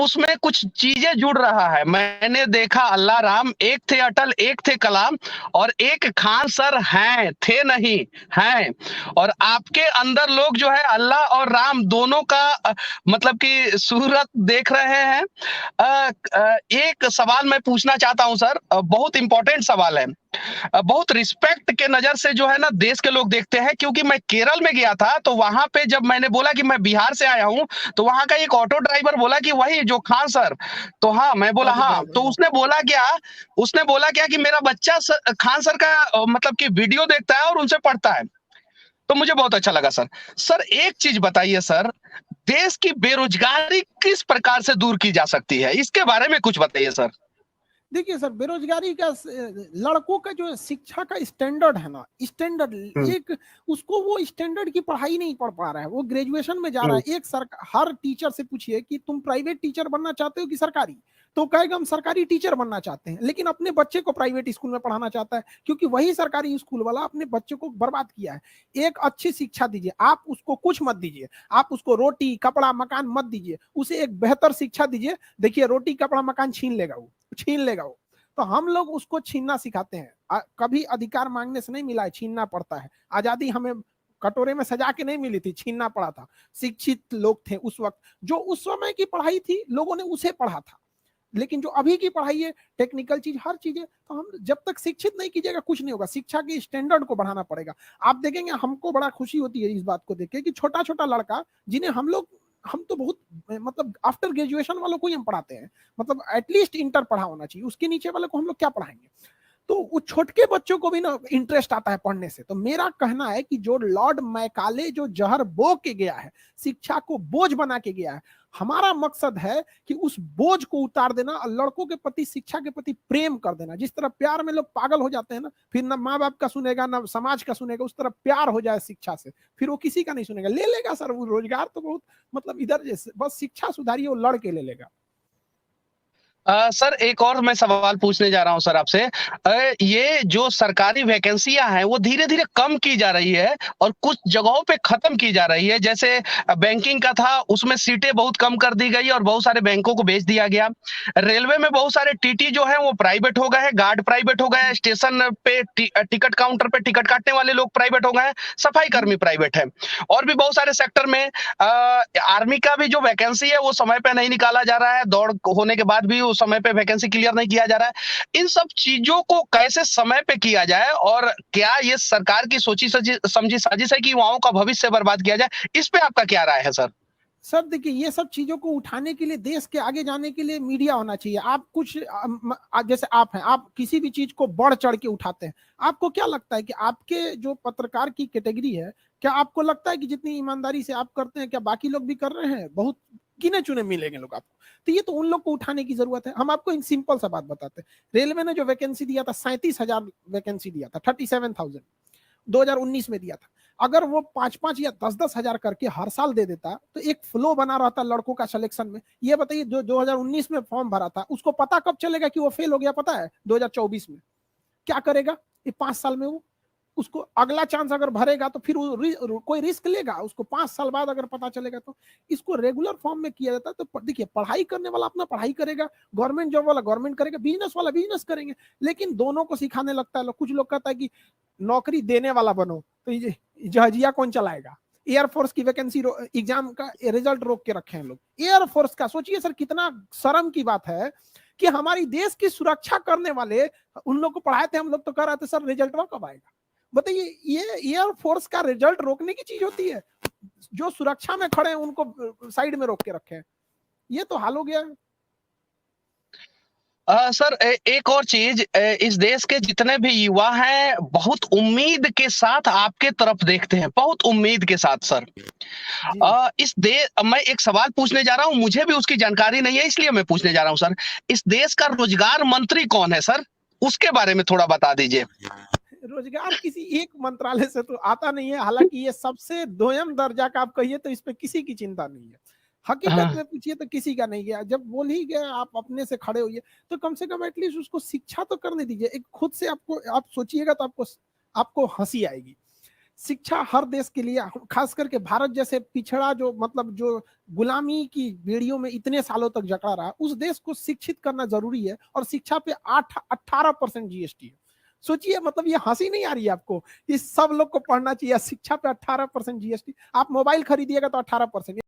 उसमें कुछ चीजें जुड़ रहा है। मैंने देखा अल्लाह राम, एक थे अटल, एक थे कलाम और एक खान सर हैं, थे नहीं, हैं। और आपके अंदर लोग जो है अल्लाह और राम दोनों का मतलब कि सूरत देख रहे हैं। एक सवाल मैं पूछना चाहता हूं सर, बहुत इंपॉर्टेंट सवाल है। बहुत रिस्पेक्ट के नजर से जो है ना देश के लोग देखते हैं, क्योंकि मैं केरल में गया था तो वहां पे जब मैंने बोला कि मैं बिहार से आया हूं, तो वहां का एक ऑटो ड्राइवर बोला कि वही जो खान सर। तो हाँ, मैं बोला ऑटो हाँ, ड्राइवर, तो उसने बोला क्या कि मेरा बच्चा खान सर का मतलब कि वीडियो देखता है और उनसे पढ़ता है। तो मुझे बहुत अच्छा लगा सर। सर एक चीज बताइए सर, देश की बेरोजगारी किस प्रकार से दूर की जा सकती है, इसके बारे में कुछ बताइए सर। देखिए सर, बेरोजगारी का लड़कों का जो शिक्षा का स्टैंडर्ड है ना, स्टैंडर्ड हम्म, एक, उसको वो स्टैंडर्ड की पढ़ाई नहीं पढ़ पा रहा है, वो ग्रेजुएशन में जा रहा हम्म, है। एक सरकार, हर टीचर से पूछिए कि तुम प्राइवेट टीचर बनना चाहते हो कि सरकारी, तो कहेगा हम सरकारी टीचर बनना चाहते हैं, लेकिन अपने बच्चे को प्राइवेट स्कूल में पढ़ाना चाहता है, क्योंकि वही सरकारी स्कूल वाला अपने बच्चे को बर्बाद किया है। एक अच्छी शिक्षा दीजिए, आप उसको कुछ मत दीजिए, आप उसको रोटी कपड़ा मकान मत दीजिए, उसे एक बेहतर शिक्षा दीजिए। देखिए रोटी कपड़ा मकान छीन लेगा वो, छीन लेगा वो। तो हम लोग उसको छीनना सिखाते हैं। कभी अधिकार मांगने से नहीं मिला है, छीनना पड़ता है। आजादी हमें कटोरे में सजा के नहीं मिली थी, छीनना पड़ा था। शिक्षित लोग थे उस वक्त, जो उस समय की पढ़ाई थी लोगों ने उसे पढ़ा था। लेकिन जो अभी की पढ़ाई है, टेक्निकल चीज, हर चीज है, तो हम जब तक शिक्षित नहीं कीजिएगा कुछ नहीं होगा। शिक्षा के स्टैंडर्ड को बढ़ाना पड़ेगा। आप देखेंगे, हमको बड़ा खुशी होती है इस बात को देख के कि छोटा छोटा लड़का, जिन्हें हम लोग, हम तो बहुत, मतलब आफ्टर ग्रेजुएशन वालों को ही हम पढ़ाते हैं, मतलब एटलीस्ट इंटर पढ़ा होना चाहिए, उसके नीचे वाले को हम लोग क्या पढ़ाएंगे। तो वो छोटके बच्चों को भी ना इंटरेस्ट आता है पढ़ने से। तो मेरा कहना है कि जो लॉर्ड मैकाले जो जहर बो के गया है, शिक्षा को बोझ बना के गया है, हमारा मकसद है कि उस बोझ को उतार देना और लड़कों के प्रति, शिक्षा के प्रति प्रेम कर देना। जिस तरह प्यार में लोग पागल हो जाते हैं ना, फिर ना माँ बाप का सुनेगा ना समाज का सुनेगा, उस तरह प्यार हो जाए शिक्षा से, फिर वो किसी का नहीं सुनेगा, ले लेगा सर वो रोजगार तो बहुत, मतलब इधर जैसे बस शिक्षा सुधारिए, वो लड़ के ले लेगा। सर एक और मैं सवाल पूछने जा रहा हूं सर आपसे। ये जो सरकारी वैकेंसियां हैं वो धीरे धीरे कम की जा रही है और कुछ जगहों पे खत्म की जा रही है। जैसे बैंकिंग का था, उसमें सीटें बहुत कम कर दी गई और बहुत सारे बैंकों को बेच दिया गया। रेलवे में बहुत सारे टीटी जो है वो प्राइवेट हो गए हैं, गार्ड प्राइवेट हो गए हैं, स्टेशन पे टिकट काउंटर पे टिकट काटने वाले लोग प्राइवेट हो गए हैं, सफाई कर्मी प्राइवेट है। और भी बहुत सारे सेक्टर में आर्मी का भी जो वैकेंसी है वो समय पे नहीं निकाला जा रहा है, दौड़ होने के बाद भी उस समय पे वैकेंसी क्लियर नहीं किया जा रहा है। इन सब चीजों को कैसे समय पे किया जाए, और क्या ये सरकार की सोची समझी साजिश है कि युवाओं का भविष्य बर्बाद किया जाए, इस पे आपका क्या राय है सर? सर देखिए, ये सब चीजों को उठाने के लिए, देश के आगे जाने के लिए मीडिया होना चाहिए। आप कुछ जैसे आप हैं, आप किसी भी चीज को बढ़ चढ़ के उठाते हैं। आपको क्या लगता है कि आपके जो पत्रकार की कैटेगरी है, क्या आपको लगता है कि जितनी ईमानदारी से आप करते हैं, क्या बाकी लोग भी कर रहे हैं? बहुत गिने चुने मिलेंगे लोग आपको। तो ये तो उन लोग को उठाने की जरूरत है। हम आपको एक सिंपल सा बात बताते हैं। रेलवे ने जो वैकेंसी दिया था, 37,000 वैकेंसी दिया था, 37,000 2019 में दिया था। अगर वो 5-5 या 10-10 हजार करके हर साल दे देता, तो एक फ्लो बना रहता लड़कों का सिलेक्शन में। ये बताइए, जो 2019 में फॉर्म भरा था, उसको पता कब चलेगा कि वो फेल हो गया? पता है 2024 में। क्या करेगा ये 5 साल में? वो उसको अगला चांस अगर भरेगा तो फिर वो कोई रिस्क लेगा? उसको 5 साल बाद अगर पता चलेगा तो। इसको रेगुलर फॉर्म में किया जाता है। तो देखिए, पढ़ाई करने वाला अपना पढ़ाई करेगा, गवर्नमेंट जॉब वाला गवर्नमेंट करेगा, बिजनेस वाला बिजनेस करेंगे। लेकिन दोनों को सिखाने लगता है लोग। कुछ लोग कहता है कि नौकरी देने वाला बनो, तो ये जहाजिया कौन चलाएगा? एयरफोर्स की वैकेंसी एग्जाम का रिजल्ट रोक के रखे हैं लोग। एयरफोर्स का सोचिए सर, कितना शर्म की बात है कि हमारी देश की सुरक्षा करने वाले उन लोग को पढ़ाए थे। हम लोग तो कह रहे थे सर रिजल्ट कब आएगा? बताइए, ये एयरफोर्स का रिजल्ट रोकने की चीज होती है? जो सुरक्षा में खड़े हैं उनको साइड में रोक के रखे हैं। ये तो हाल हो गया है। सर एक और चीज, इस देश के जितने भी युवा हैं बहुत उम्मीद के साथ आपके तरफ देखते हैं, बहुत उम्मीद के साथ सर। जी मैं एक सवाल पूछने जा रहा हूं, मुझे भी उसकी जानकारी नहीं है इसलिए मैं पूछने जा रहा हूं सर। इस देश का रोजगार मंत्री कौन है सर, उसके बारे में थोड़ा बता दीजिए। रोजगार किसी एक मंत्रालय से तो आता नहीं है। हालांकि ये सबसे दोयम दर्जा का आप कहिए तो इस पे किसी की चिंता नहीं है। हकीकत हाँ, में पूछिए तो किसी का नहीं गया। जब बोल ही गया आप अपने से खड़े होइए, तो कम से कम एटलीस्ट उसको शिक्षा तो करने दीजिए। एक खुद से आपको, आप सोचिएगा तो आपको आपको हंसी आएगी। शिक्षा हर देश के लिए, खास करके भारत जैसे पिछड़ा जो मतलब जो गुलामी की बेड़ियों में इतने सालों तक जकड़ा रहा, उस देश को शिक्षित करना जरूरी है। और शिक्षा पे 18% जीएसटी है। सोचिए, मतलब ये हंसी नहीं आ रही है आपको? इस सब लोग को पढ़ना चाहिए, शिक्षा पे 18% जीएसटी। आप मोबाइल खरीदिएगा तो 18%।